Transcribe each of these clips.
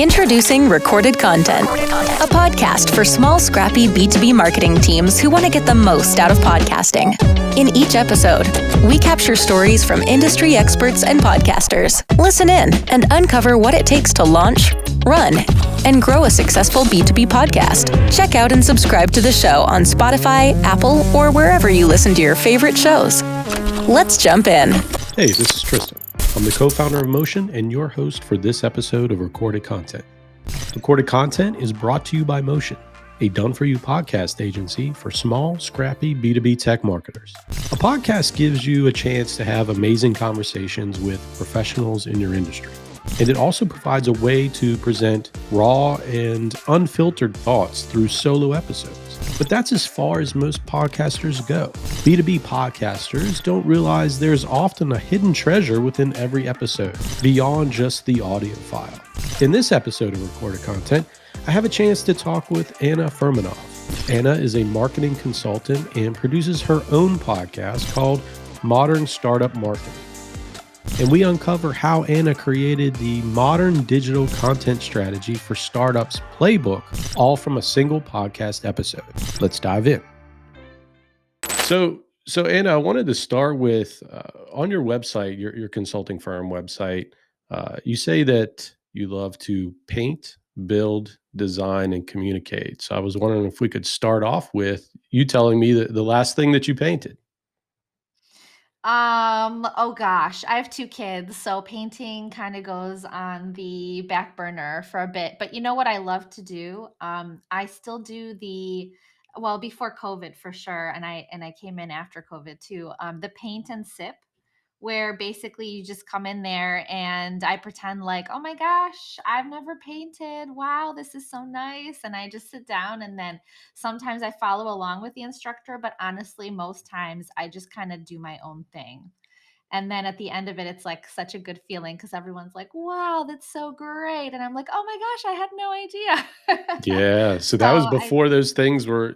Introducing Recorded Content, a podcast for small, scrappy B2B marketing teams who want to get the most out of podcasting. In each episode, we capture stories from industry experts and podcasters. Listen in and uncover what it takes to launch, run, and grow a successful B2B podcast. Check out and subscribe to the show on Spotify, Apple, or wherever you listen to your favorite shows. Let's jump in. Hey, this is Tristan. I'm the co-founder of Motion and your host for this episode of Recorded Content. Recorded Content is brought to you by Motion, a done-for-you podcast agency for small, scrappy B2B tech marketers. A podcast gives you a chance to have amazing conversations with professionals in your industry. And it also provides a way to present raw and unfiltered thoughts through solo episodes. But that's as far as most podcasters go. B2B podcasters don't realize there's often a hidden treasure within every episode, beyond just the audio file. In this episode of Recorded Content, I have a chance to talk with Anna Furmanov. Anna is a marketing consultant and produces her own podcast called Modern Startup Marketing. And we uncover how Anna created the modern digital content strategy for startups Playbook, all from a single podcast episode. Let's dive in. So Anna, I wanted to start with, on your website, your consulting firm website, you say that you love to paint, build, design, and communicate. So I was wondering if we could start off with you telling me the last thing that you painted. Oh gosh, I have two kids, so painting kind of goes on the back burner for a bit. But you know what I love to do? I still do before COVID for sure, and I came in after COVID too. The paint and sip, where basically you just come in there and I pretend like, oh my gosh, I've never painted. Wow, this is so nice. And I just sit down and then sometimes I follow along with the instructor, but honestly, most times I just kind of do my own thing. And then at the end of it, it's like such a good feeling because everyone's like, wow, that's so great. And I'm like, oh my gosh, I had no idea. Yeah. So that was So I before those things were,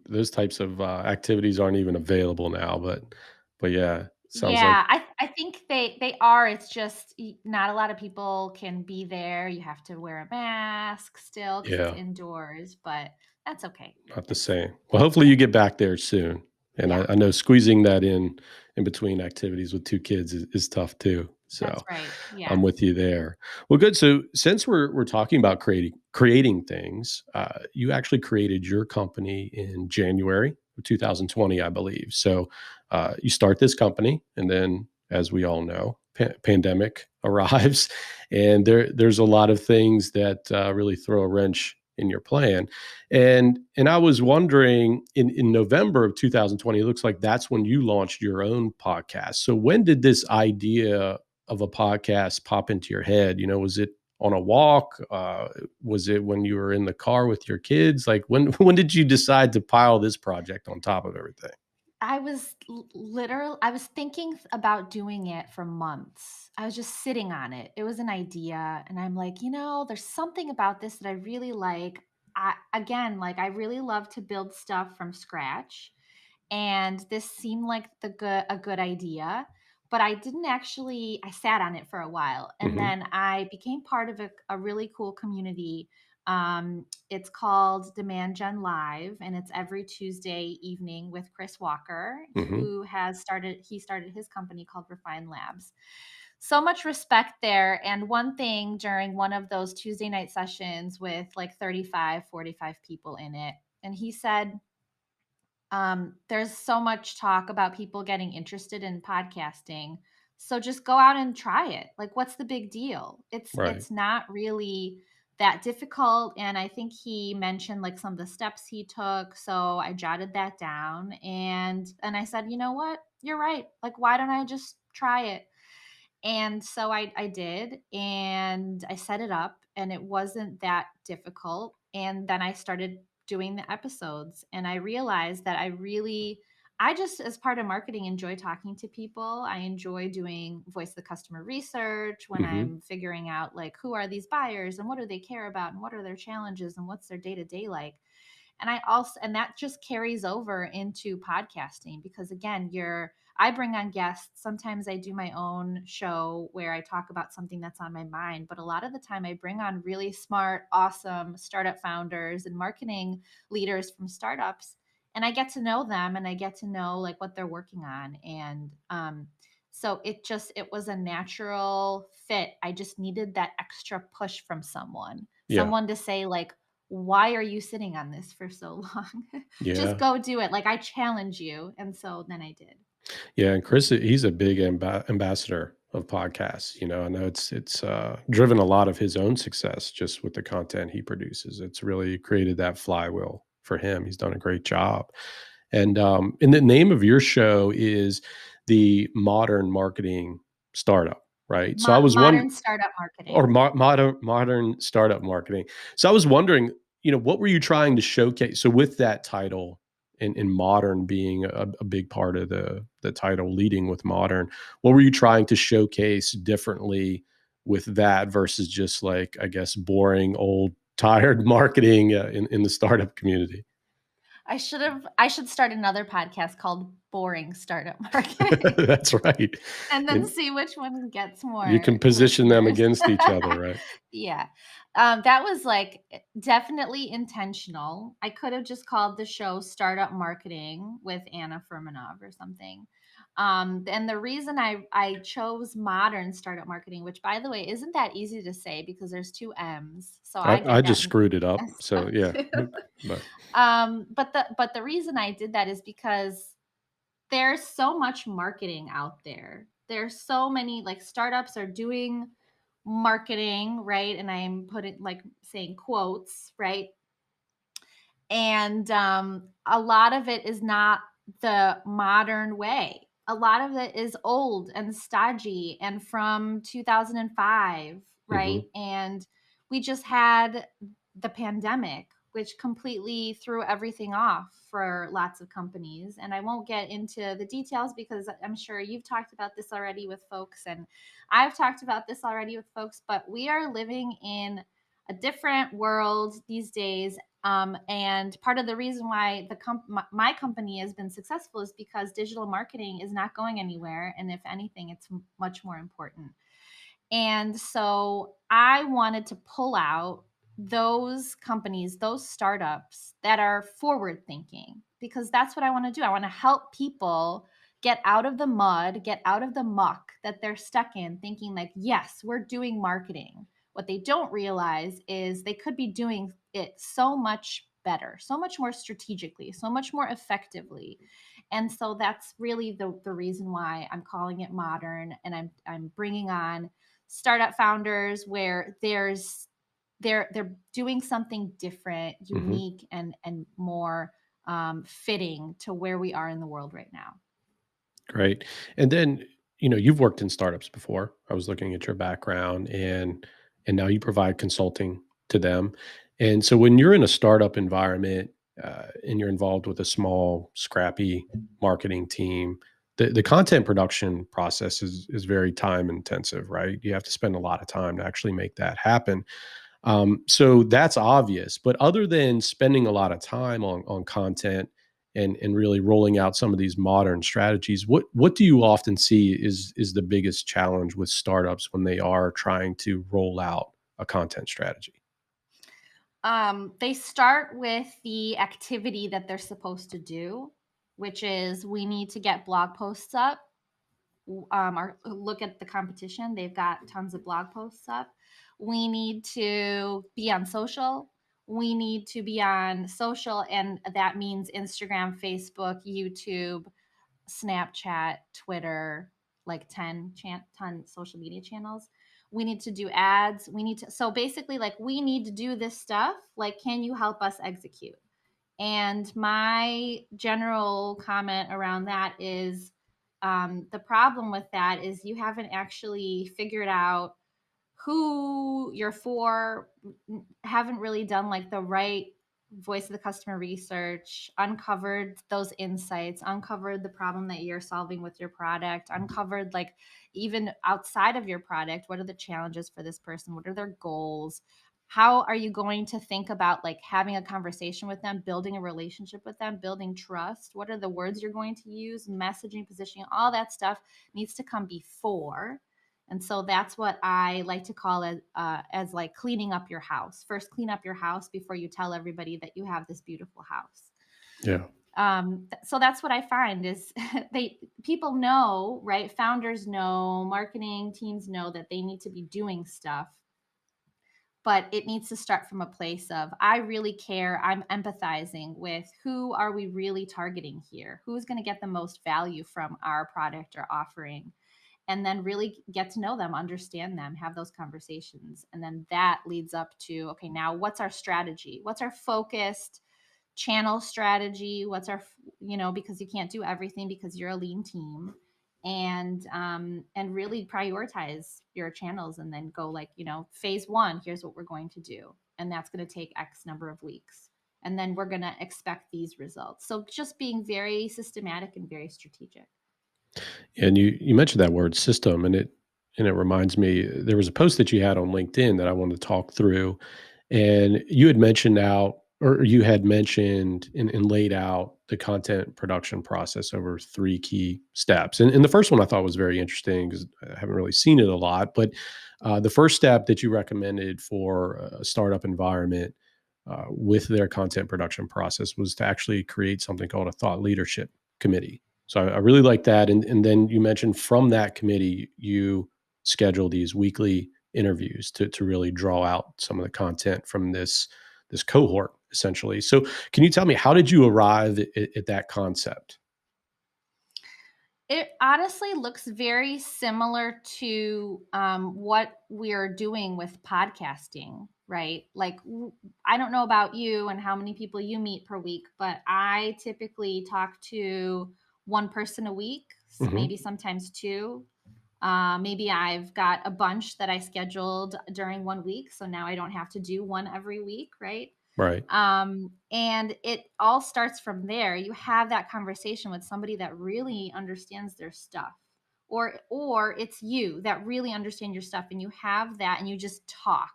those types of activities aren't even available now. But yeah, sounds like, Yeah, I think they are. It's just not a lot of people can be there. You have to wear a mask still because it's yeah, indoors, but that's okay. not the It's same. Well, hopefully you get back there soon. And Yeah, I know squeezing that in between activities with two kids is tough too. that's So right. I'm Yeah. with you there. Well, good. So since we're talking about creating things, you actually created your company in January of 2020, I believe. So you start this company, and then, as we all know, pandemic arrives, and there's a lot of things that really throw a wrench in your plan. And I was wondering, in November of 2020, it looks like that's when you launched your own podcast. So when did this idea of a podcast pop into your head? Was it on a walk? Was it when you were in the car with your kids? Like when did you decide to pile this project on top of everything? I was literally I was thinking about doing it for months. I was just sitting on it. It was an idea and I'm like, there's something about this that I really like. I really love to build stuff from scratch. And this seemed like a good idea, but I sat on it for a while and Hmm. then I became part of a really cool community. It's called Demand Gen Live, and it's every Tuesday evening with Chris Walker, Hmm. he started his company called Refine Labs. So much respect there. And one thing during one of those Tuesday night sessions with like 35, 45 people in it, and he said, there's so much talk about people getting interested in podcasting. So just go out and try it. Like, what's the big deal? Right. It's not really that difficult. And I think he mentioned like some of the steps he took. So I jotted that down and I said, you know what? You're right. Like, why don't I just try it? And so I did, and I set it up, and it wasn't that difficult. And then I started doing the episodes, and I realized that I just, as part of marketing, enjoy talking to people. I enjoy doing voice of the customer research when Hmm. I'm figuring out like who are these buyers and what do they care about and what are their challenges and what's their day to day like. And that just carries over into podcasting, because again, I bring on guests. Sometimes I do my own show where I talk about something that's on my mind, but a lot of the time I bring on really smart, awesome startup founders and marketing leaders from startups, and I get to know them, and I get to know like what they're working on. And so it was a natural fit. I just needed that extra push from Yeah. someone to say like, why are you sitting on this for so long? Just Yeah. go do it. Like, I challenge you. And so then I did. Yeah, and Chris, he's a big ambassador of podcasts. I know it's driven a lot of his own success just with the content he produces. It's really created that flywheel for him. He's done a great job. And the name of your show is the Modern Marketing Startup, right? So I was Modern startup or marketing. modern startup marketing. So I was wondering, what were you trying to showcase? So with that title and modern being a big part of the title, leading with modern, what were you trying to showcase differently with that versus just like, I guess, boring, old, tired marketing in the startup community? I should start another podcast called Boring Startup Marketing That's right. and then And see which one gets you more can position them listeners. against each other, right? Yeah. That was like definitely intentional. I could have just called the show Startup Marketing with Anna Furmanov or something. And the reason I chose modern startup marketing, which by the way isn't that easy to say because there's two M's, so I I get just that screwed it up. messed So up yeah, too. but But the reason I did that is because there's so much marketing out there. There's so many, like, startups are doing marketing, right? And I'm putting, like, saying quotes, right? And a lot of it is not the modern way. A lot of it is old and stodgy and from 2005, right? mhm. And we just had the pandemic, which completely threw everything off for lots of companies. And I won't get into the details because I'm sure you've talked about this already with folks, and I've talked about this already with folks, but we are living in a different world these days. And part of the reason why my company has been successful is because digital marketing is not going anywhere, and if anything, it's much more important. And so I wanted to pull out those companies, those startups that are forward thinking, because that's what I want to do. I want to help people get out of the mud, get out of the muck that they're stuck in, thinking like, yes, we're doing marketing. What they don't realize is they could be doing it so much better, so much more strategically, so much more effectively. And so that's really the reason why I'm calling it modern, and I'm bringing on startup founders where they're doing something different, Mhm. unique, and more fitting to where we are in the world right now. Great. And then, you've worked in startups before. I was looking at your background and now you provide consulting to them. And so when you're in a startup environment and you're involved with a small, scrappy marketing team, the content production process is very time intensive, right? You have to spend a lot of time to actually make that happen. So that's obvious. But other than spending a lot of time on content and really rolling out some of these modern strategies, what do you often see is the biggest challenge with startups when they are trying to roll out a content strategy? They start with the activity that they're supposed to do, which is we need to get blog posts up. Or look at the competition. They've got tons of blog posts up. We need to be on social. We need to be on social, and that means Instagram, Facebook, YouTube, Snapchat, Twitter, like 10 social media channels. We need to do ads. So basically, like, we need to do this stuff. Like, can you help us execute? And my general comment around that is the problem with that is you haven't actually figured out who you're for, haven't really done like the right voice of the customer research, uncovered those insights, uncovered the problem that you're solving with your product, uncovered even outside of your product, what are the challenges for this person? What are their goals? How are you going to think about like having a conversation with them, building a relationship with them, building trust? What are the words you're going to use, messaging, positioning, all that stuff needs to come before. And so that's what I like to call it as like cleaning up your house. First, clean up your house before you tell everybody that you have this beautiful house. Yeah. So that's what I find is people know, right? Founders know, marketing teams know that they need to be doing stuff, but it needs to start from a place of, I really care. I'm empathizing with who are we really targeting here? Who's going to get the most value from our product or offering? And then really get to know them, understand them, have those conversations. And then that leads up to, okay, now what's our strategy? What's our focused channel strategy? What's our, because you can't do everything because you're a lean team. And really prioritize your channels and then go like, phase 1, here's what we're going to do. And that's going to take X number of weeks. And then we're going to expect these results. So just being very systematic and very strategic. And you mentioned that word system, and it reminds me, there was a post that you had on LinkedIn that I wanted to talk through, and you had mentioned and laid out the content production process over 3 key steps. And the first one I thought was very interesting because I haven't really seen it a lot. But the first step that you recommended for a startup environment with their content production process was to actually create something called a thought leadership committee. So I really like that. And then you mentioned from that committee, you schedule these weekly interviews to really draw out some of the content from this cohort, essentially. So can you tell me, how did you arrive at that concept? It honestly looks very similar to what we're doing with podcasting, right? Like, I don't know about you and how many people you meet per week, but I typically talk to one person a week, Hmm. maybe sometimes 2. Maybe I've got a bunch that I scheduled during 1 week. So now I don't have to do one every week, right? Right. And it all starts from there. You have that conversation with somebody that really understands their stuff, or it's you that really understand your stuff, and you have that, and you just talk.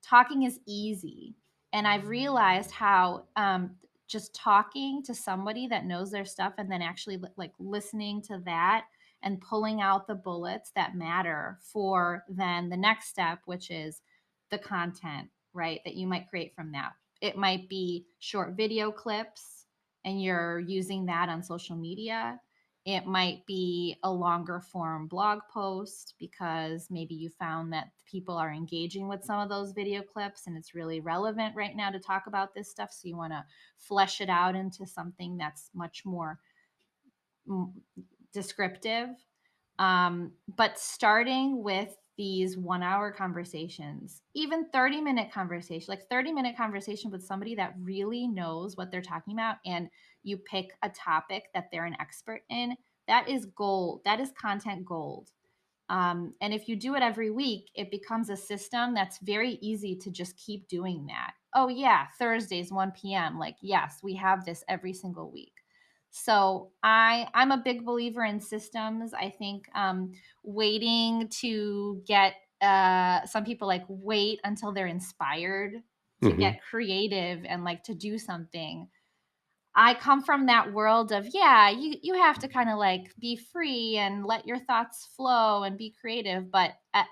Talking is easy, and I've realized how just talking to somebody that knows their stuff, and then actually like listening to that and pulling out the bullets that matter for then the next step, which is the content, right? That you might create from that. It might be short video clips and you're using that on social media. It might be a longer form blog post because maybe you found that people are engaging with some of those video clips and it's really relevant right now to talk about this stuff. So you want to flesh it out into something that's much more descriptive. But starting with these 1-hour conversations, even 30-minute conversation, like 30-minute conversation with somebody that really knows what they're talking about, and you pick a topic that they're an expert in, that is gold. That is content gold. And if you do it every week, it becomes a system that's very easy to just keep doing that. Oh, yeah, Thursdays, 1 p.m. Like, yes, we have this every single week. So I'm a big believer in systems. I think waiting to get some people like wait until they're inspired to Hmm. get creative and like to do something. I come from that world of, yeah, you have to kind of like be free and let your thoughts flow and be creative, but at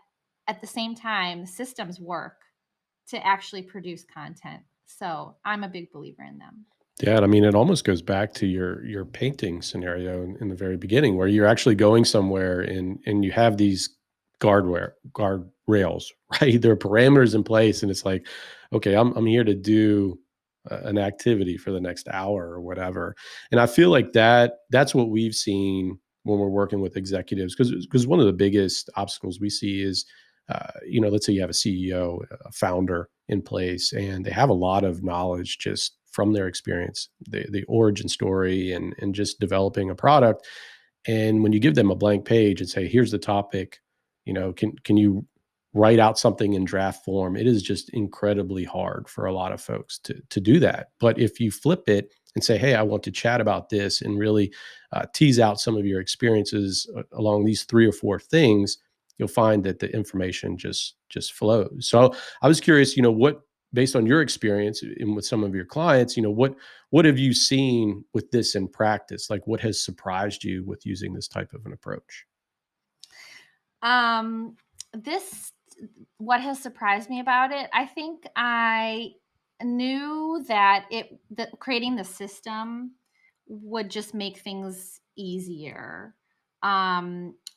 the same time, systems work to actually produce content. So I'm a big believer in them. Yeah, and I mean, it almost goes back to your painting scenario in the very beginning, where you're actually going somewhere and you have these guardrails, right? There are parameters in place, and it's like, okay, I'm here to do an activity for the next hour or whatever. And I feel like that's what we've seen when we're working with executives, because one of the biggest obstacles we see is, let's say you have a CEO, a founder in place, and they have a lot of knowledge just from their experience, the origin story, and just developing a product. And when you give them a blank page and say, "Here's the topic," can you write out something in draft form? It is just incredibly hard for a lot of folks to do that. But if you flip it and say, "Hey, I want to chat about this," and really tease out some of your experiences along these 3 or 4 things, you'll find that the information just flows. So I was curious, what, based on your experience and with some of your clients, what have you seen with this in practice? Like, what has surprised you with using this type of an approach? Um, this what has surprised me about it, I think I knew that creating the system would just make things easier.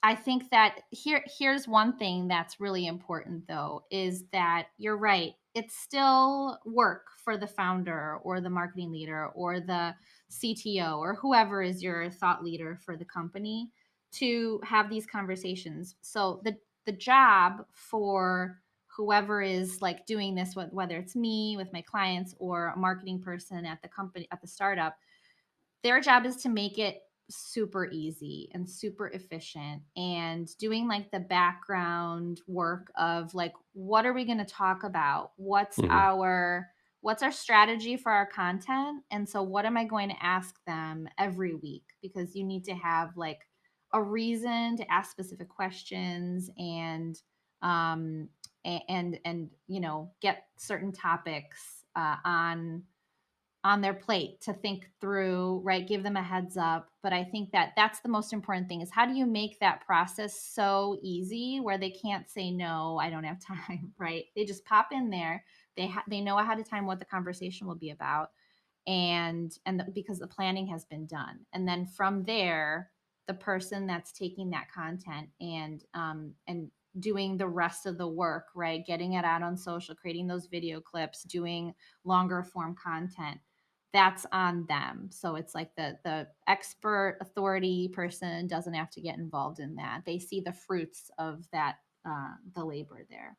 I think that here's one thing that's really important though, is that you're right. It's still work for the founder or the marketing leader or the CTO or whoever is your thought leader for the company to have these conversations. So the job for whoever is like doing this, whether it's me with my clients or a marketing person at the company, at the startup, their job is to make it super easy and super efficient, and doing like the background work of like, what are we going to talk about, Hmm. what's our strategy for our content, and so what am I going to ask them every week, because you need to have like a reason to ask specific questions, um and get certain topics on their plate to think through, right? Give them a heads up. But I think that that's the most important thing, is how do you make that process so easy where they can't say, no, I don't have time, right? They just pop in there. They know ahead of time what the conversation will be about. Because the planning has been done. And then from there, the person that's taking that content and doing the rest of the work, right? Getting it out on social, creating those video clips, doing longer form content, that's on them. So it's like the expert authority person doesn't have to get involved in that. They see the fruits of that, the labor there.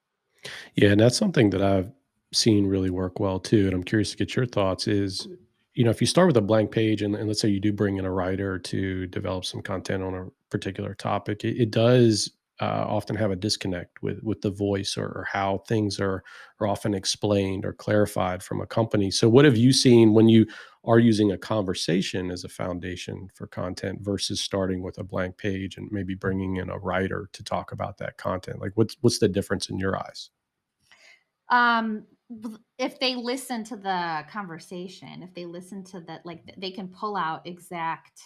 Yeah, and that's something that I've seen really work well too. And I'm curious to get your thoughts is, if you start with a blank page and let's say you do bring in a writer to develop some content on a particular topic, it does often have a disconnect with the voice or how things are often explained or clarified from a company. So what have you seen when you are using a conversation as a foundation for content versus starting with a blank page and maybe bringing in a writer to talk about that content? Like what's the difference in your eyes? If they listen to the conversation, if they listen to that, like they can pull out exact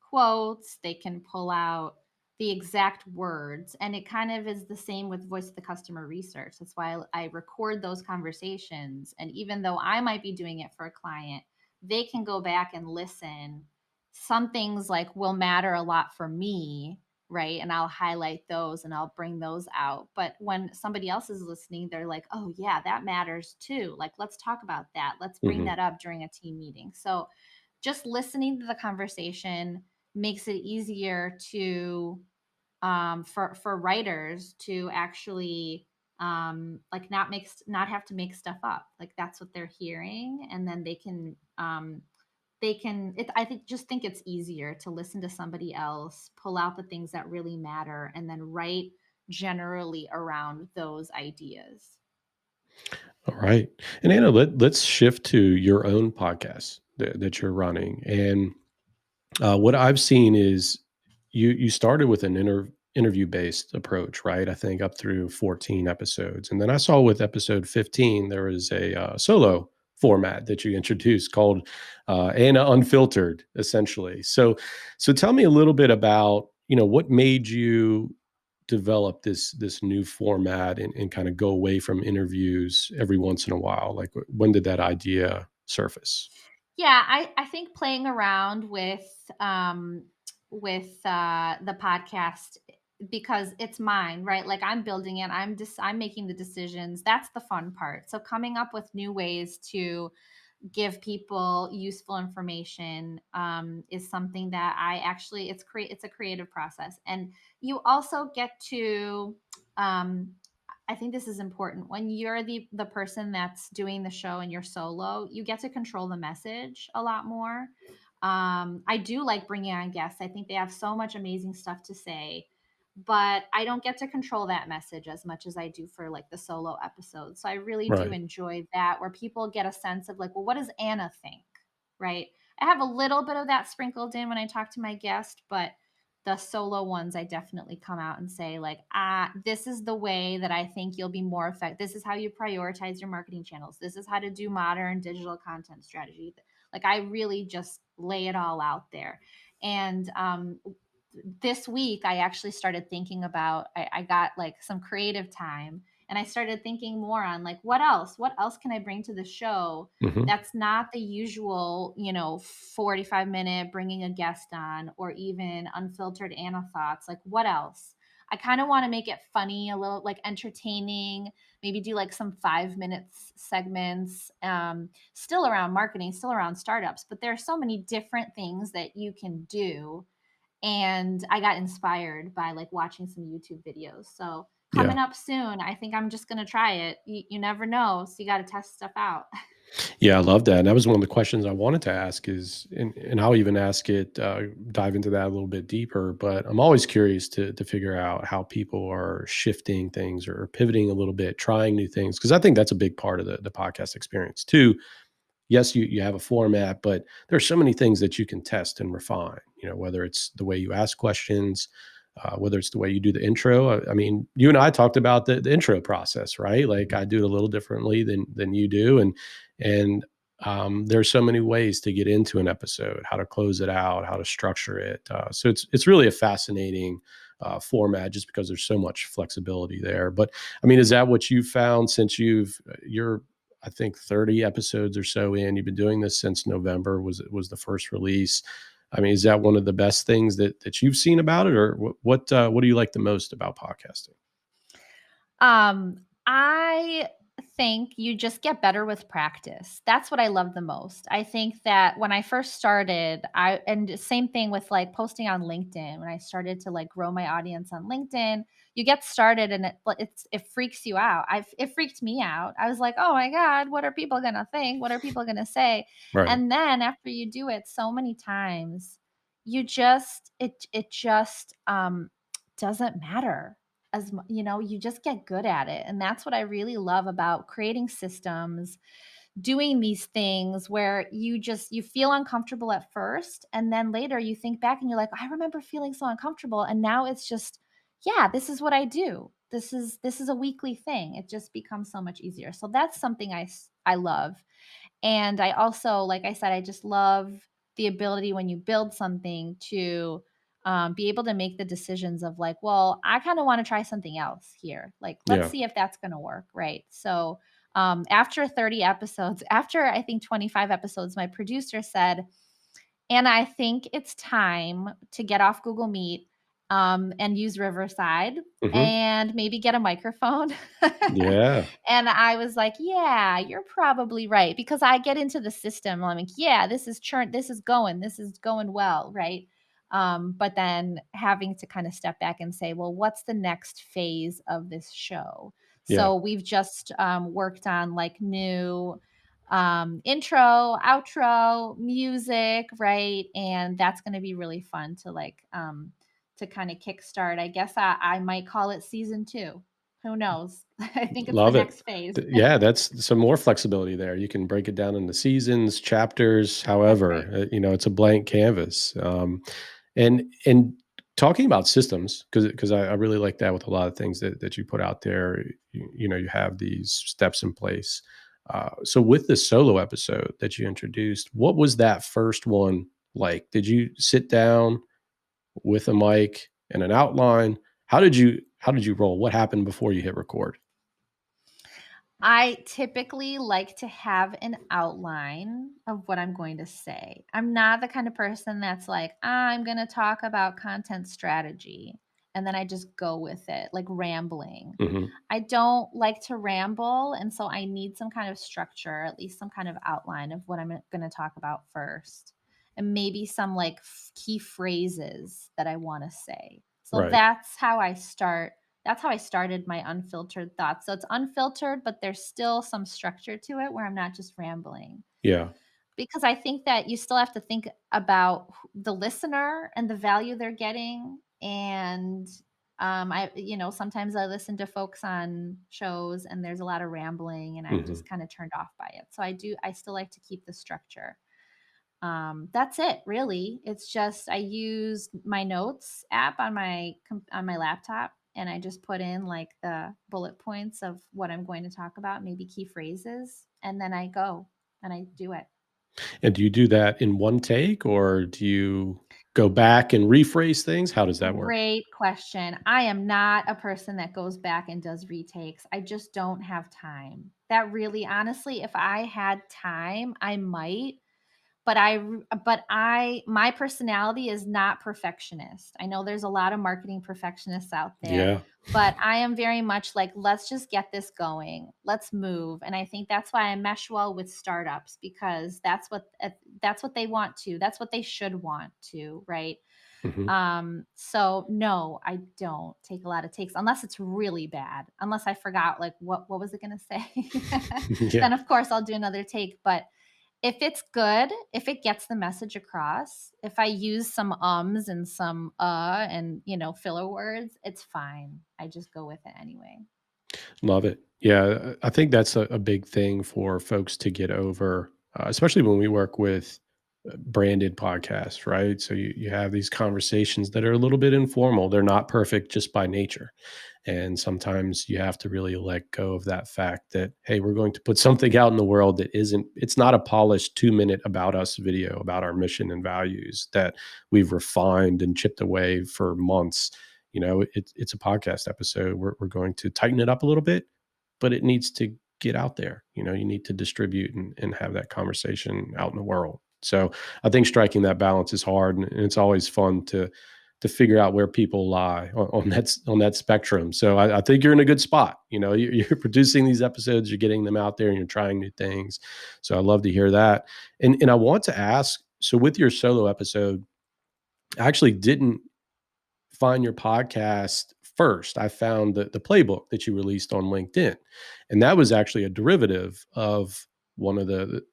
quotes, they can pull out the exact words, and it kind of is the same with voice of the customer research. That's why I record those conversations, and even though I might be doing it for a client, they can go back and listen. Some things like will matter a lot for me, right? And I'll highlight those and I'll bring those out. But when somebody else is listening, they're like, oh, yeah, that matters too. Like, let's talk about that. Let's bring Mhm. that up during a team meeting. So just listening to the conversation makes it easier to, for writers to actually, like not have to make stuff up. Like that's what they're hearing. And then I think it's easier to listen to somebody else, pull out the things that really matter, and then write generally around those ideas. All right. And Anna, let's shift to your own podcast that you're running. And what I've seen is you started with an interview based approach, right? I think up through 14 episodes, and then I saw with episode 15 there was a solo format that you introduced called Anna Unfiltered, essentially. So tell me a little bit about what made you develop this new format and kind of go away from interviews every once in a while. Like when did that idea surface? Yeah, I think playing around the podcast, because it's mine, right? Like I'm building it, I'm making the decisions. That's the fun part. So coming up with new ways to give people useful information, is something that I actually, it's a creative process, and you also get to, um, I think this is important when you're the person that's doing the show and you're solo, you get to control the message a lot more. I do like bringing on guests. I think they have so much amazing stuff to say, but I don't get to control that message as much as I do for like the solo episodes. So I really do Right. enjoy that, where people get a sense of like, well, what does Anna think? Right. I have a little bit of that sprinkled in when I talk to my guest, but the solo ones, I definitely come out and say like, this is the way that I think you'll be more effective. This is how you prioritize your marketing channels. This is how to do modern digital content strategy. Like I really just lay it all out there. And this week I actually started thinking about, I got like some creative time, and I started thinking more on like, what else can I bring to the show Hmm. that's not the usual, 45-minute bringing a guest on, or even unfiltered Anna thoughts. Like what else? I kind of want to make it funny, a little like entertaining, maybe do like some 5 minutes segments, still around marketing, still around startups, but there are so many different things that you can do. And I got inspired by like watching some YouTube videos. So Yeah. coming up soon, I think I'm just going to try it. You never know. So you got to test stuff out. Yeah, I love that. And that was one of the questions I wanted to ask is, and I'll even ask it, dive into that a little bit deeper, but I'm always curious to figure out how people are shifting things or pivoting a little bit, trying new things. Cause I think that's a big part of the podcast experience too. Yes, you have a format, but there's so many things that you can test and refine, whether it's the way you ask questions, whether it's the way you do the intro. I mean, you and I talked about the intro process, right? Like I do it a little differently than you do, and there's so many ways to get into an episode, how to close it out, how to structure it. So it's really a fascinating format, just because there's so much flexibility there. But I mean, is that what you found since you're I think 30 episodes or so in? You've been doing this since November was the first release. I mean, is that one of the best things that you've seen about it, or what do you like the most about podcasting? I think you just get better with practice. That's what I love the most. I think that when I first started, and same thing with like posting on LinkedIn, when I started to like grow my audience on LinkedIn, you get started and it freaks you out. It freaked me out. I was like, "Oh my God, what are people going to think? What are people going to say?" Right. And then after you do it so many times, it just doesn't matter you just get good at it. And that's what I really love about creating systems, doing these things where you feel uncomfortable at first, and then later you think back and you're like, I remember feeling so uncomfortable, and now it's just, yeah, this is what I do. This is a weekly thing. It just becomes so much easier. So that's something I love. And I also, like I said, I just love the ability when you build something to be able to make the decisions of like, well, I kind of want to try something else here. Like, let's Yeah. see if that's going to work. Right. So after 30 episodes, after I think 25 episodes, my producer said, and I think it's time to get off Google Meet, and use Riverside Hmm. and maybe get a microphone. Yeah. And I was like, yeah, you're probably right. Because I get into the system. I'm like, yeah, this is going well, right? But then having to kind of step back and say, well, what's the next phase of this show? Yeah. So we've just worked on like new intro, outro, music, right? And that's going to be really fun to like to kind of kickstart. I guess I might call it season 2. Who knows? I think it's the Love it. next phase. Yeah, that's some more flexibility there. You can break it down into seasons, chapters, That's however, right. it's a blank canvas. And talking about systems, because I really like that with a lot of things that you put out there. You have these steps in place. So with the solo episode that you introduced, what was that first one like? Did you sit down with a mic and an outline? How did you roll? What happened before you hit record? I typically like to have an outline of what I'm going to say. I'm not the kind of person that's like, I'm going to talk about content strategy, and then I just go with it, like rambling. Hmm. I don't like to ramble. And so I need some kind of structure, at least some kind of outline of what I'm going to talk about first. And maybe some like key phrases that I want to say. So Right. that's how I started my unfiltered thoughts. So it's unfiltered, but there's still some structure to it where I'm not just rambling. Yeah. Because I think that you still have to think about the listener and the value they're getting. And sometimes I listen to folks on shows and there's a lot of rambling and I'm Hmm. just kind of turned off by it. So I still like to keep the structure. That's it, really. It's just I use my notes app on my laptop, and I just put in like the bullet points of what I'm going to talk about, maybe key phrases, and then I go and I do it. And do you do that in one take, or do you go back and rephrase things? How does that work? Great question. I am not a person that goes back and does retakes. I just don't have time. That really, honestly, if I had time, I might. My personality is not perfectionist. I know there's a lot of marketing perfectionists out there, Yeah. but I am very much like, let's just get this going. Let's move. And I think that's why I mesh well with startups, because that's what they want to. That's what they should want to, right? Mhm. So no, I don't take a lot of takes unless it's really bad. Unless I forgot like what was it going to say? Yeah. Then of course I'll do another take, but if it's good, if it gets the message across, if I use some ums and some and filler words, it's fine. I just go with it anyway. Love it. Yeah, I think that's a big thing for folks to get over, especially when we work with branded podcasts, right? So you have these conversations that are a little bit informal. They're not perfect just by nature. And sometimes you have to really let go of that fact that, hey, we're going to put something out in the world that it's not a polished 2 minute about us video about our mission and values that we've refined and chipped away for months. It's a podcast episode. We're going to tighten it up a little bit, but it needs to get out there. You need to distribute and have that conversation out in the world. So I think striking that balance is hard, and it's always fun to figure out where people lie on that spectrum. So I think you're in a good spot. You're producing these episodes, you're getting them out there, and you're trying new things. So I love to hear that. And I want to ask, so with your solo episode, I actually didn't find your podcast first. I found the playbook that you released on LinkedIn, and that was actually a derivative of one of the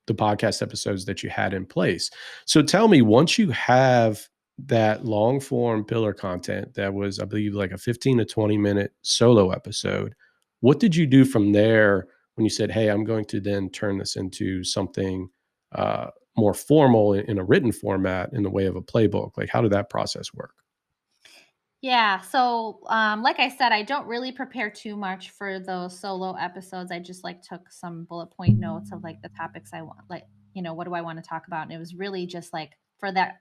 podcast episodes that you had in place. So tell me, once you have that long form pillar content that was, I believe, like a 15 to 20-minute solo episode, what did you do from there when you said, hey, I'm going to then turn this into something more formal in a written format in the way of a playbook? Like, how did that process work? Yeah. So, like I said, I don't really prepare too much for those solo episodes. I just like took some bullet point notes of like the topics I want, like, what do I want to talk about? And it was really just like for that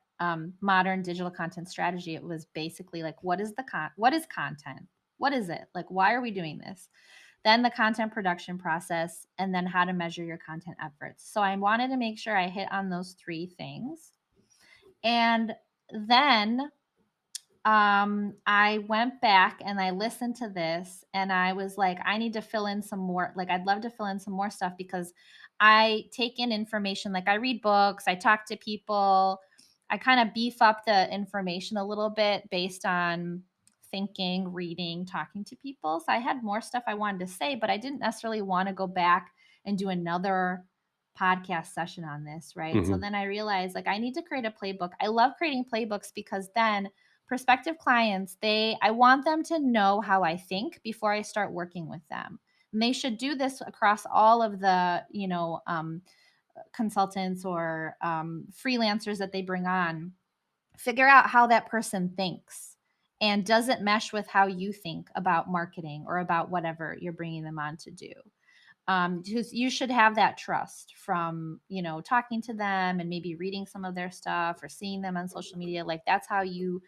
modern digital content strategy, it was basically like, what is content? What is it? Like, why are we doing this? Then the content production process, and then how to measure your content efforts. So I wanted to make sure I hit on those three things. And then I went back and I listened to this and I was like, I need to fill in some more. Like, I'd love to fill in some more stuff because I take in information. Like, I read books, I talk to people, I kind of beef up the information a little bit based on thinking, reading, talking to people. So I had more stuff I wanted to say, but I didn't necessarily want to go back and do another podcast session on this. Right. So Mhm. then I realized like I need to create a playbook. I love creating playbooks because then prospective clients, I want them to know how I think before I start working with them. And they should do this across all of the, consultants or freelancers that they bring on. Figure out how that person thinks and does it mesh with how you think about marketing or about whatever you're bringing them on to do. Because you should have that trust from talking to them and maybe reading some of their stuff or seeing them on social media. Like that's how you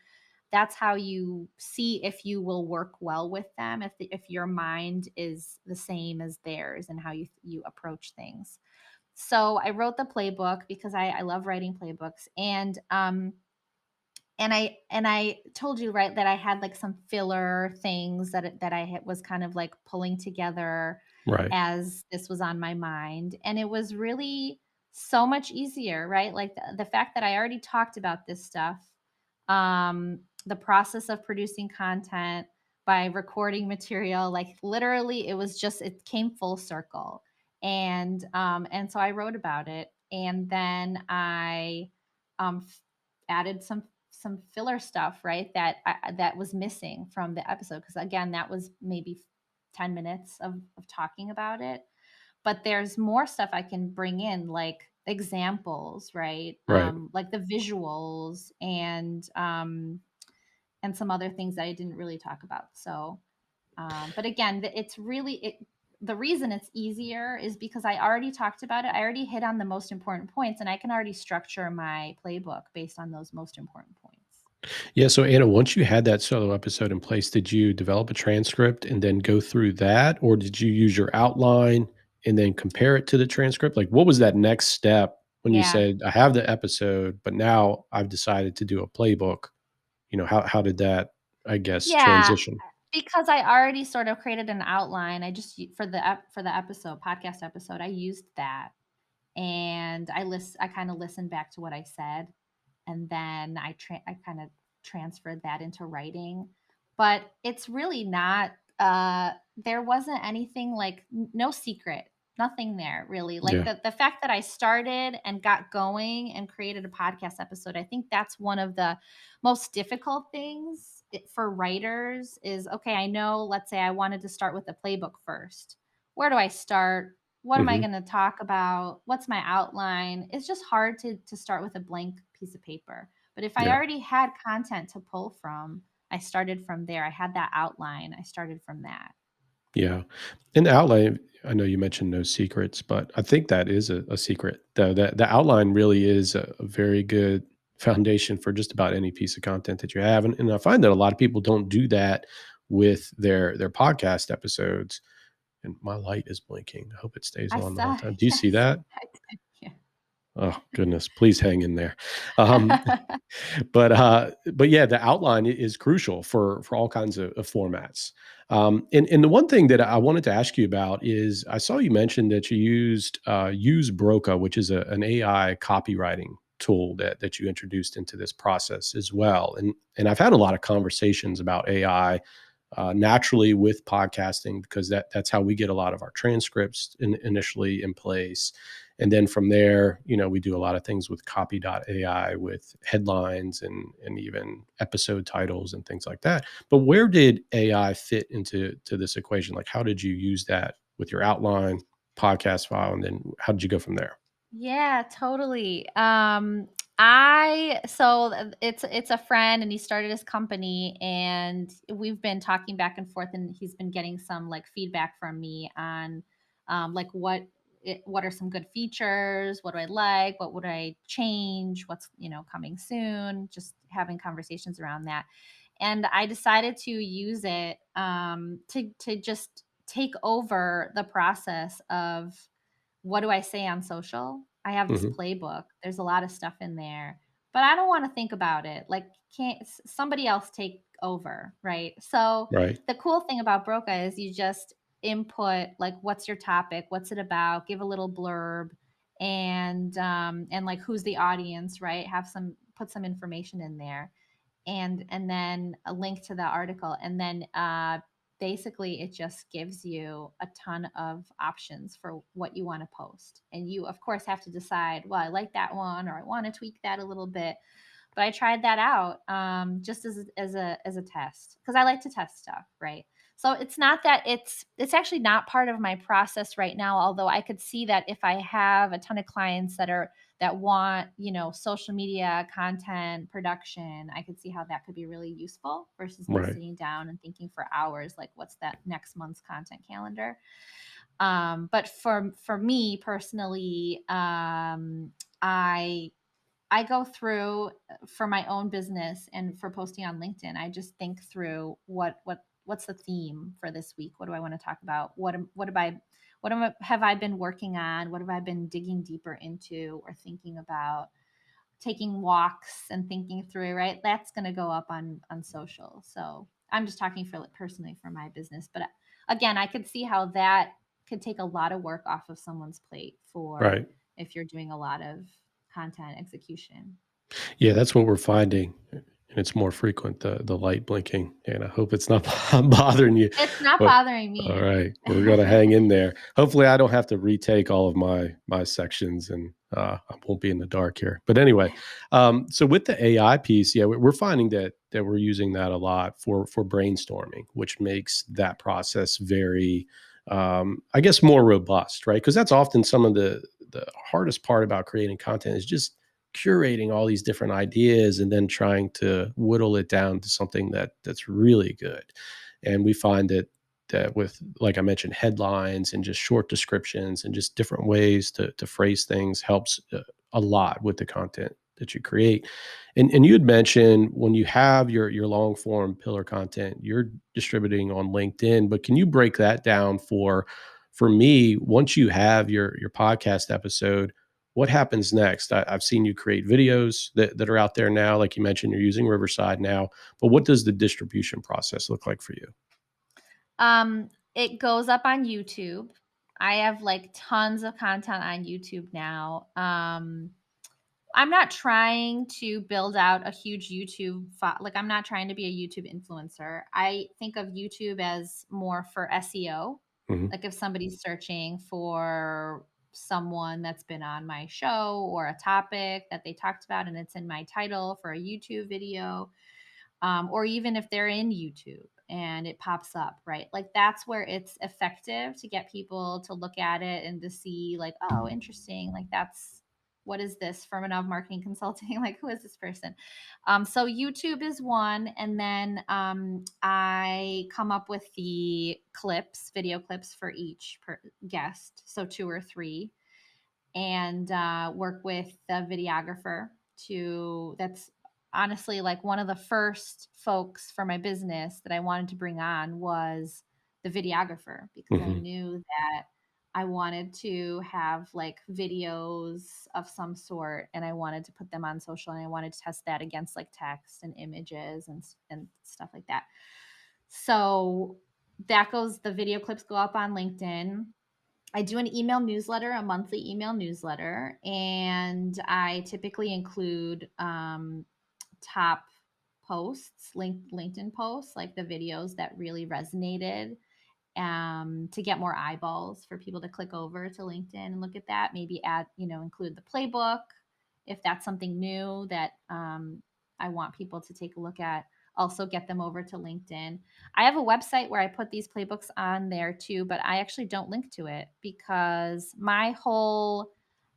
see if you will work well with them, if your mind is the same as theirs and how you approach things. So I wrote the playbook because I love writing playbooks, and I told you, right, that I had like some filler things that was kind of like pulling together Right. as this was on my mind, and it was really so much easier, right? Like the fact that I already talked about this stuff, the process of producing content by recording material, like literally, it came full circle, and so I wrote about it, and then I added some filler stuff, right? That was missing from the episode because again, that was maybe 10 minutes of talking about it. But there's more stuff I can bring in, like examples, right? Right. Like the visuals and some other things that I didn't really talk about. So, but again, it's really the reason it's easier is because I already talked about it. I already hit on the most important points, and I can already structure my playbook based on those most important points. Yeah. So Anna, once you had that solo episode in place, did you develop a transcript and then go through that, or did you use your outline and then compare it to the transcript? Like, what was that next step when you Yeah. said, I have the episode, but now I've decided to do a playbook? How did that, I guess, Yeah, transition? because I already sort of created an outline. I just for the episode, podcast episode, I used that, and I kind of listened back to what I said, and then I kind of transferred that into writing. But it's really not there wasn't anything like no secret, nothing there really. Like Yeah. the fact that I started and got going and created a podcast episode, I think that's one of the most difficult things for writers is okay, I know, let's say I wanted to start with a playbook first. Where do I start? What am I Hmm. going to talk about? What's my outline? It's just hard to start with a blank piece of paper. But if I Yeah. already had content to pull from, I started from there. I had that outline. I started from that. Yeah. In the outline, I know you mentioned no secrets, but I think that is a secret. The outline really is a very good foundation for just about any piece of content that you have. And I find that a lot of people don't do that with their podcast episodes. And my light is blinking. I hope it stays I on the whole saw, time. Do you see yes, that? I did. Oh goodness, please hang in there. Um, Yeah. but yeah, the outline is crucial for all kinds of formats. And the one thing that I wanted to ask you about is I saw you mention that you use broca, which is an AI copywriting tool that you introduced into this process as well. And I've had a lot of conversations about AI naturally with podcasting because that's how we get a lot of our transcripts initially in place. And then from there, we do a lot of things with copy.ai with headlines and even episode titles and things like that. But where did AI fit into this equation? Like, how did you use that with your outline podcast file? And then how did you go from there? Yeah, totally. It's a friend and he started his company and we've been talking back and forth and he's been getting some like feedback from me on like what are some good features, what do I like, what would I change, what's, coming soon, just having conversations around that. And I decided to use it to just take over the process of what do I say on social? I have this Hmm. playbook. There's a lot of stuff in there, but I don't want to think about it. Like, can't somebody else take over, right? So Right. the cool thing about Broca is you just input like what's your topic, what's it about, give a little blurb, and like who's the audience, right? Have some put some information in there, and then a link to the article, and then basically it just gives you a ton of options for what you want to post, and you of course have to decide, well, I like that one or I want to tweak that a little bit. But I tried that out just as a test because I like to test stuff, right? So it's not that it's actually not part of my process right now. Although I could see that if I have a ton of clients that want social media content production, I could see how that could be really useful versus me Right. sitting down and thinking for hours like what's that next month's content calendar. But for me personally, I go through for my own business and for posting on LinkedIn. I just think through what's the theme for this week? What do I want to talk about? Have I been working on? What have I been digging deeper into or thinking about? Taking walks and thinking through, right? That's going to go up on social. So I'm just talking for personally for my business, but again, I could see how that could take a lot of work off of someone's plate for Right. if you're doing a lot of content execution. Yeah, that's what we're finding, and it's more frequent, the light blinking, and I hope it's not bothering you, It's not but bothering all me. right, we're gonna hang in there. Hopefully, I don't have to retake all of my sections, and, I won't be in the dark here. But anyway, so with the AI piece, yeah, we're finding that we're using that a lot for brainstorming, which makes that process very, I guess, more robust, right? Because that's often some of the hardest part about creating content is just curating all these different ideas and then trying to whittle it down to something that's really good. And we find that with, like I mentioned, headlines and just short descriptions and just different ways to phrase things helps a lot with the content that you create. And you had mentioned when you have your long form pillar content, you're distributing on LinkedIn, but can you break that down for me, once you have your podcast episode, what happens next? I've seen you create videos that are out there now. Like you mentioned, you're using Riverside now, but what does the distribution process look like for you? It goes up on YouTube. I have like tons of content on YouTube now. I'm not trying to build out a huge like I'm not trying to be a YouTube influencer. I think of YouTube as more for SEO. Mhm. Like if somebody's searching for someone that's been on my show or a topic that they talked about and it's in my title for a YouTube video, or even if they're in YouTube and it pops up, right? Like that's where it's effective to get people to look at it and to see, like, oh, interesting. Like that's what is this Furmanov Marketing Consulting? Like, who is this person? So YouTube is one, and then I come up with the video clips for each guest, so 2 or 3, and work with the videographer to that's honestly like one of the first folks for my business that I wanted to bring on was the videographer, because I Mhm. knew that I wanted to have like videos of some sort and I wanted to put them on social, and I wanted to test that against like text and images and stuff like that. So the video clips go up on LinkedIn. I do an email newsletter, a monthly email newsletter, and I typically include top LinkedIn posts, like the videos that really resonated, to get more eyeballs for people to click over to LinkedIn and look at that. Maybe include the playbook if that's something new that I want people to take a look at. Also, get them over to LinkedIn. I have a website where I put these playbooks on there too, but I actually don't link to it because my whole,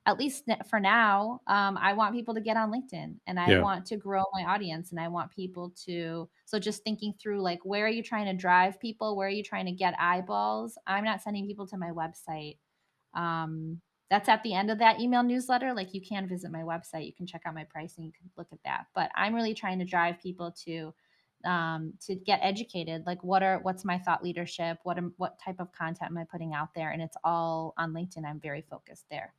at least for now, I want people to get on LinkedIn and I Yeah. want to grow my audience and I want people so just thinking through like, where are you trying to drive people? Where are you trying to get eyeballs? I'm not sending people to my website. That's at the end of that email newsletter. Like you can visit my website, you can check out my pricing, you can look at that. But I'm really trying to drive people to get educated. Like what's my thought leadership? What type of content am I putting out there? And it's all on LinkedIn. I'm very focused there.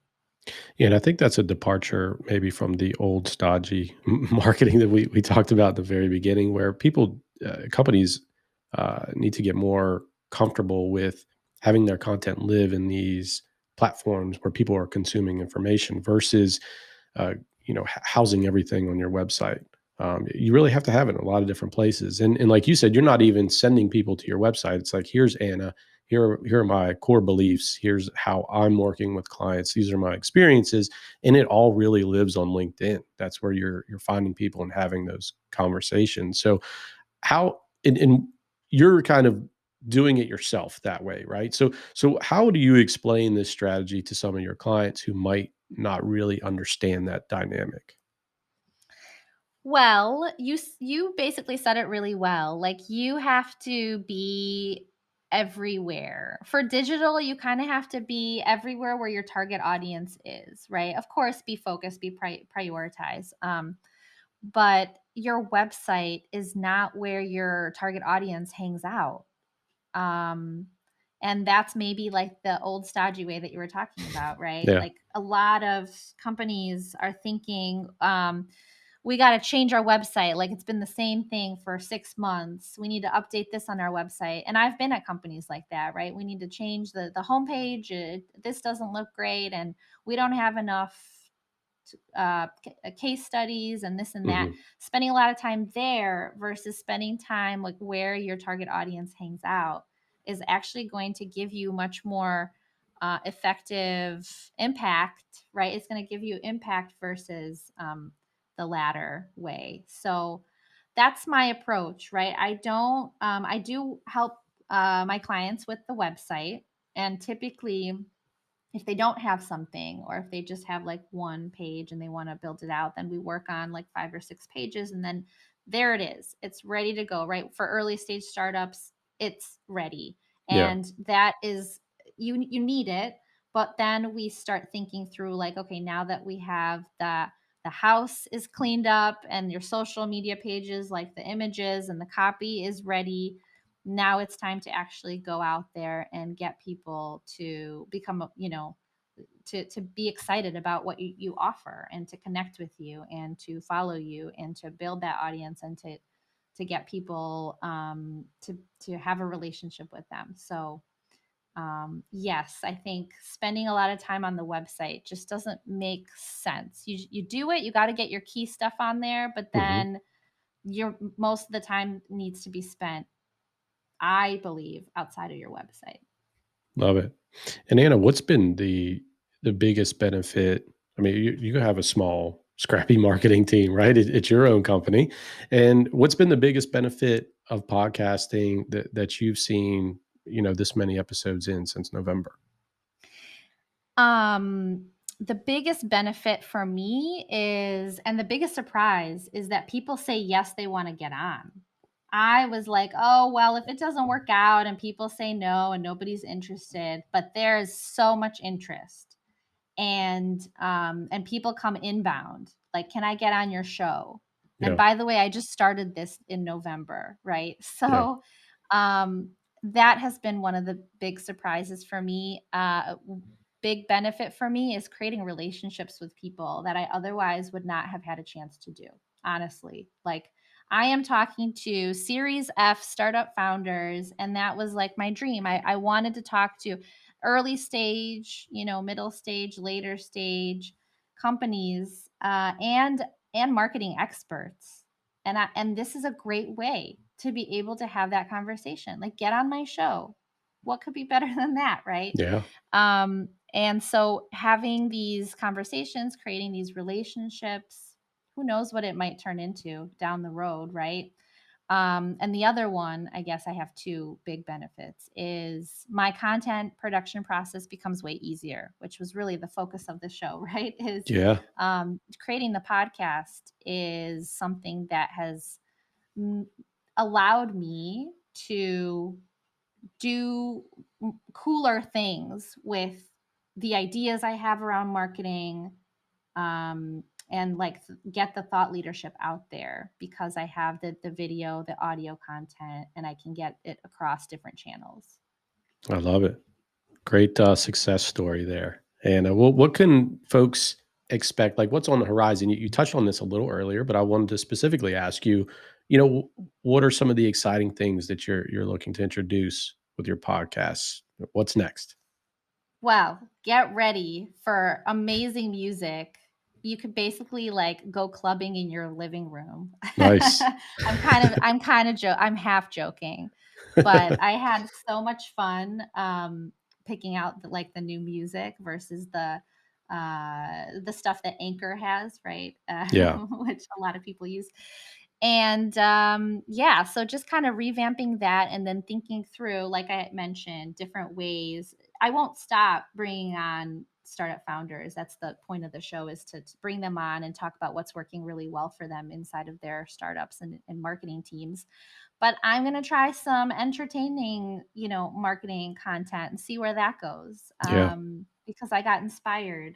Yeah, and I think that's a departure maybe from the old stodgy marketing that we talked about at the very beginning, where companies need to get more comfortable with having their content live in these platforms where people are consuming information versus uh, housing everything on your website. You really have to have it in a lot of different places. And like you said, you're not even sending people to your website. It's like, here's Anna. Here are my core beliefs. Here's how I'm working with clients. These are my experiences, and it all really lives on LinkedIn. That's where you're finding people and having those conversations. So how and you're kind of doing it yourself that way, right? So how do you explain this strategy to some of your clients who might not really understand that dynamic? Well, you basically said it really well. Like you have to be everywhere. For digital, you kind of have to be everywhere where your target audience is, right? Of course, be focused, be prioritize. But your website is not where your target audience hangs out. Um, and that's maybe like the old stodgy way that you were talking about, right? Yeah. Like a lot of companies are thinking, we got to change our website. Like it's been the same thing for 6 months. We need to update this on our website. And I've been at companies like that, right? We need to change the homepage. This doesn't look great, and we don't have enough case studies and this and that. Mhm. Spending a lot of time there versus spending time like where your target audience hangs out is actually going to give you much more effective impact, right? It's going to give you impact versus the latter way. So that's my approach, right? I do help my clients with the website, and typically if they don't have something, or if they just have like one page and they want to build it out, then we work on like 5 or 6 pages, and then there it is. It's ready to go, right? For early stage startups, it's ready. Yeah. And that is, you need it, but then we start thinking through like, okay, now that we have the house is cleaned up and your social media pages, like the images and the copy is ready, now it's time to actually go out there and get people to become, to be excited about what you offer, and to connect with you and to follow you and to build that audience, and to get people to have a relationship with them. So yes, I think spending a lot of time on the website just doesn't make sense. You do it, you got to get your key stuff on there, but Hmm. then your most of the time needs to be spent, I believe, outside of your website. Love it. And Anna, what's been the biggest benefit? I mean, you have a small, scrappy marketing team, right? It's your own company. And what's been the biggest benefit of podcasting that you've seen, this many episodes in since November? Um, the biggest benefit for me is, and the biggest surprise is, that people say yes, they want to get on. I was like, oh, well, if it doesn't work out and people say no and nobody's interested, but there's so much interest, and people come inbound like, can I get on your show? And Yeah. by the way, I just started this in November, right? Yeah. So um that has been one of the big surprises for me. Big benefit for me is creating relationships with people that I otherwise would not have had a chance to do, honestly. Like, I am talking to Series F startup founders, and that was like my dream. I wanted to talk to early stage, middle stage, later stage companies, and marketing experts. And this is a great way to be able to have that conversation. Like, get on my show. What could be better than that, right? Yeah. And so having these conversations, creating these relationships, who knows what it might turn into down the road, right? And the other one, I guess I have two big benefits, is my content production process becomes way easier, which was really the focus of the show, right? Is Yeah. creating the podcast is something that has mm, allowed me to do cooler things with the ideas I have around marketing, and like get the thought leadership out there, because I have the video, the audio content, and I can get it across different channels. I love it. Great success story there. And what can folks expect? Like, what's on the horizon? You touched on this a little earlier, but I wanted to specifically ask you, what are some of the exciting things that you're looking to introduce with your podcasts? What's next? Well, get ready for amazing music. You could basically like go clubbing in your living room. Nice. I'm half joking, but I had so much fun picking out the new music versus the stuff that Anchor has, right? Yeah. Which a lot of people use. And yeah, so just kind of revamping that, and then thinking through, like I mentioned, different ways. I won't stop bringing on startup founders. That's the point of the show, is to bring them on and talk about what's working really well for them inside of their startups and marketing teams. But I'm going to try some entertaining, marketing content and see where that goes. Yeah. Because I got inspired.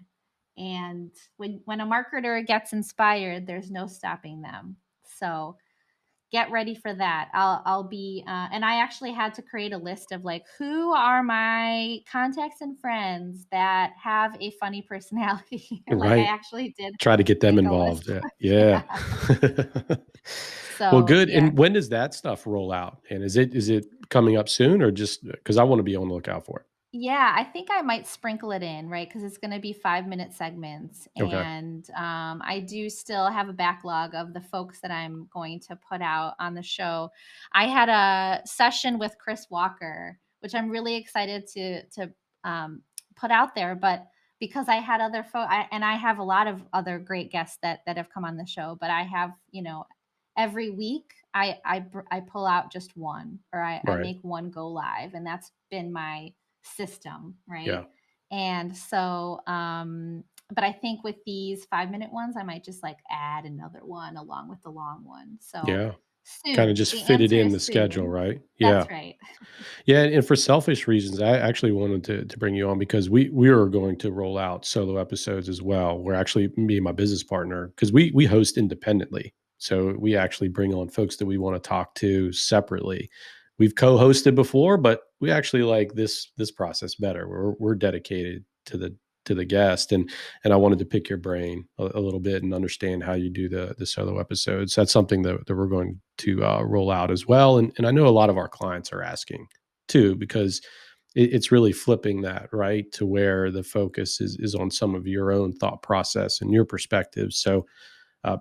And when a marketer gets inspired, there's no stopping them. So get ready for that. I'll be and I actually had to create a list of like, who are my contacts and friends that have a funny personality. Like, I Right. actually did Try to get them make a list. involved. Yeah. Yeah. Yeah. Well, So good. yeah. And when does that stuff roll out? And is it coming up soon, or just because I want to be on the lookout for it? Yeah, I think I might sprinkle it in, right? Because it's going to be 5-minute segments. Okay. And I do still have a backlog of the folks that I'm going to put out on the show. I had a session with Chris Walker, which I'm really excited to um, put out there. But because I had other folks, and I have a lot of other great guests that have come on the show, but I have, every week I pull out just one, or I Right. make one go live. And that's been my system, Yeah. right? And so, but I think with these 5-minute ones, I might just like add another one along with the long one. So Yeah. Kind of soon, just the fit it answer in is the schedule, soon. right? Yeah. That's right. Yeah, and for selfish reasons, I actually wanted to bring you on because we are going to roll out solo episodes as well. We're actually me and my business partner because we host independently, so we actually bring on folks that we want to talk to separately. We've co-hosted before, but we actually like this process better. We're dedicated to the guest, and I wanted to pick your brain a little bit and understand how you do the solo episodes. That's something that we're going to roll out as well, and I know a lot of our clients are asking too, because it's really flipping that right to where the focus is on some of your own thought process and your perspectives. So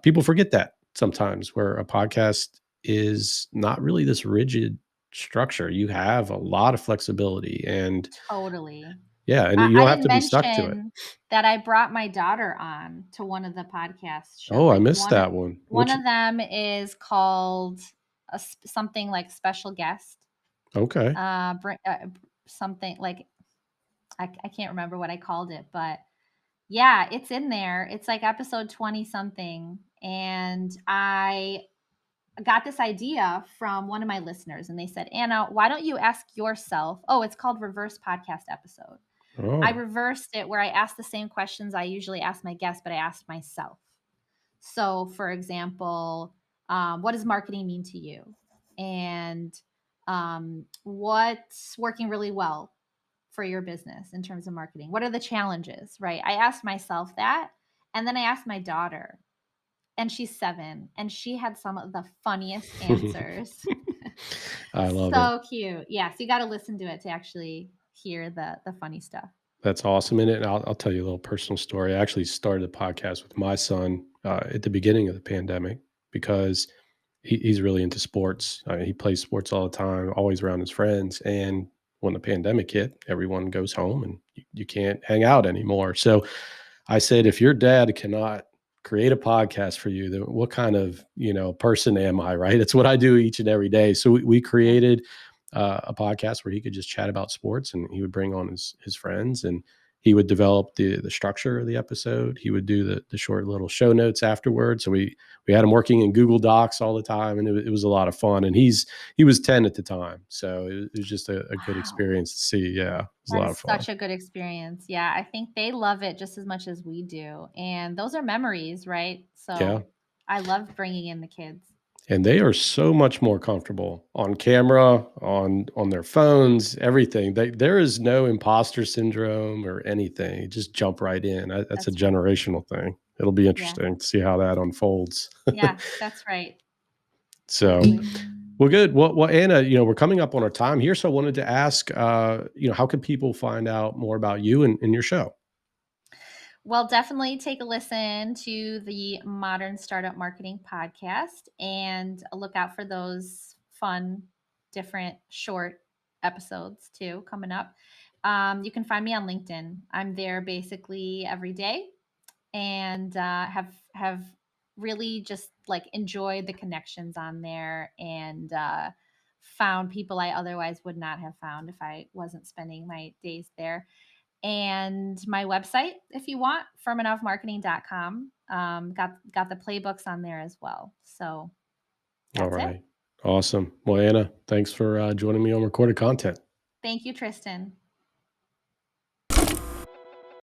people forget that sometimes, where a podcast is not really this rigid structure. You have a lot of flexibility, and Totally. yeah, and I, you I don't have didn't to be stuck to it. mention that I brought my daughter on to one of the podcast show. Oh, I Like missed that one. one of them is called something like special guest. Okay. Something like I can't remember what I called it, but yeah, it's in there. It's like episode 20 something. And I got this idea from one of my listeners, and they said, Anna, why don't you ask yourself? Oh, it's called Reverse Podcast Episode. I Oh, reversed it where I asked the same questions I usually ask my guests, but I asked myself. So, for example, what does marketing mean to you? And what's working really well for your business in terms of marketing? What are the challenges, right? I asked myself that. And then I asked my daughter, and she's 7, and she had some of the funniest answers. I love it. So cute. Yeah. So you got to listen to it to actually hear the funny stuff. That's awesome. And I'll tell you a little personal story. I actually started a podcast with my son at the beginning of the pandemic because he's really into sports. He plays sports all the time, always around his friends. And when the pandemic hit, everyone goes home and you can't hang out anymore. So I said, if your dad cannot create a podcast for you, then what kind of person am I? Right? It's what I do each and every day. So we Yeah. created a podcast where he could just chat about sports, and he would bring on his friends, and he would develop the structure of the episode. He would do the short little show notes afterwards. So we had him working in Google Docs all the time, and it was a lot of fun. And he was 10 at the time, so it was just a good Wow. experience to see. Yeah, it was a That lot is of fun. such a good experience. Yeah, I think they love it just as much as we do. And those are memories, right? Yeah. So I love bringing in the kids. And they are so much more comfortable on camera, on their phones, everything. There is no imposter syndrome or anything. Just jump right in. That's a That's right. generational thing. It'll be Yeah. interesting to see how that unfolds. Yeah, that's right. So, Totally. well, good. Well, Anna, we're coming up on our time here, so I wanted to ask, how can people find out more about you and your show? Well, definitely take a listen to the Modern Startup Marketing podcast and look out for those fun, different, short episodes too coming up. You can find me on LinkedIn. I'm there basically every day, and have really just like enjoyed the connections on there, and found people I otherwise would not have found if I wasn't spending my days there. And my website, if you want, furmanovmarketing.com. Got the playbooks on there as well. So All that's it. right. Awesome. Well, Anna, thanks for joining me on Recorded Content. Thank you, Tristan.